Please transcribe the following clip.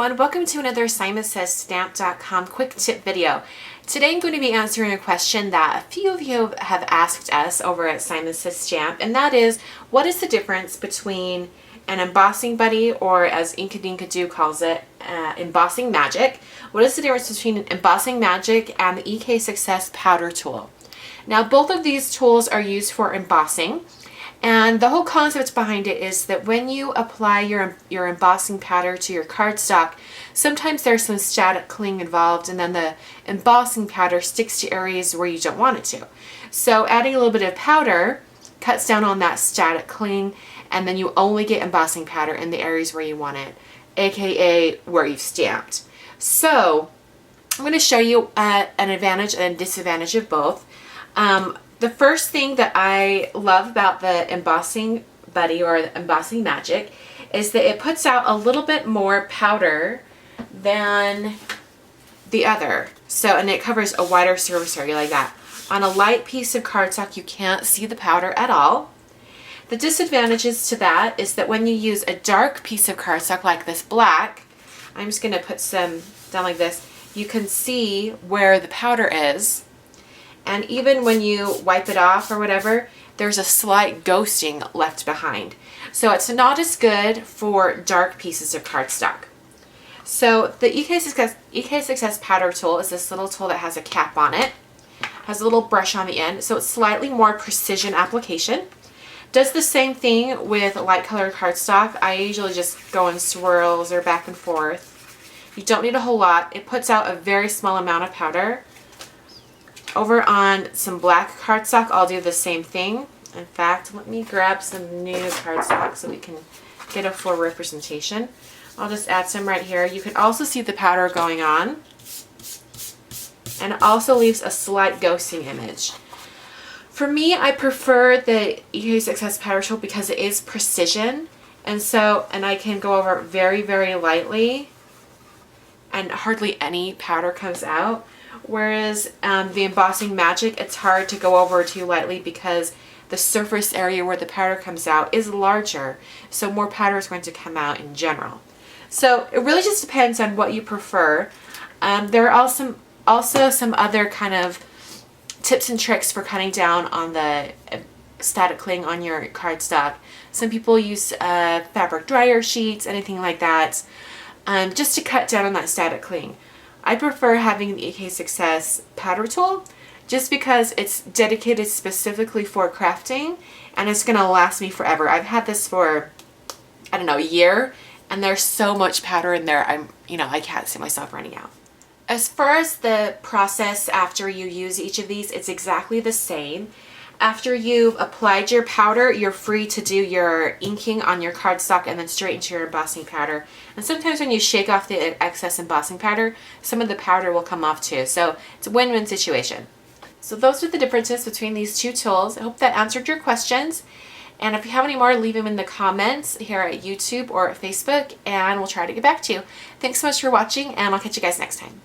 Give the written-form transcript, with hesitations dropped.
everyone, welcome to another SimonSaysStamp.com quick tip video. Today I'm going to be answering a question that a few of you have asked us over at Simon Says Stamp, and that is, what is the difference between an embossing buddy, or as Inkadinkado calls it, embossing magic? What is the difference between an embossing magic and the EK Success powder tool? Now, both of these tools are used for embossing. And the whole concept behind it is that when you apply your embossing powder to your cardstock, sometimes there's some static cling involved, and then the embossing powder sticks to areas where you don't want it to. So adding a little bit of powder cuts down on that static cling, and then you only get embossing powder in the areas where you want it, aka where you've stamped. So I'm going to show you an advantage and a disadvantage of both. The first thing that I love about the Embossing Buddy or the Embossing Magic is that it puts out a little bit more powder than the other. And it covers a wider surface area like that. On a light piece of cardstock, you can't see the powder at all. The disadvantages to that is that when you use a dark piece of cardstock like this black, I'm just going to put some down like this, you can see where the powder is. And even when you wipe it off or whatever, there's a slight ghosting left behind. So it's not as good for dark pieces of cardstock. So the EK Success powder tool is this little tool that has a cap on it. Has a little brush on the end, so it's slightly more precision application. Does the same thing with light colored cardstock. I usually just go in swirls or back and forth. You don't need a whole lot. It puts out a very small amount of powder. Over on some black cardstock, I'll do the same thing. In fact, let me grab some new cardstock so we can get a full representation. I'll just add some right here. You can also see the powder going on. And it also leaves a slight ghosting image. For me, I prefer the EK Success powder tool because it is precision. And I can go over it very, very lightly. And hardly any powder comes out. Whereas the Embossing Magic, it's hard to go over too lightly because the surface area where the powder comes out is larger, so more powder is going to come out in general. So it really just depends on what you prefer. There are also some other kind of tips and tricks for cutting down on the static cling on your cardstock. Some people use fabric dryer sheets, anything like that, just to cut down on that static cling. I prefer having the EK Success powder tool just because it's dedicated specifically for crafting and it's going to last me forever. I've had this for, I don't know, a year, and there's so much powder in there, I can't see myself running out. As far as the process after you use each of these, it's exactly the same. After you've applied your powder, you're free to do your inking on your cardstock and then straight into your embossing powder. And sometimes when you shake off the excess embossing powder, some of the powder will come off too. So it's a win-win situation. So those are the differences between these two tools. I hope that answered your questions. And if you have any more, leave them in the comments here at YouTube or at Facebook, and we'll try to get back to you. Thanks so much for watching, and I'll catch you guys next time.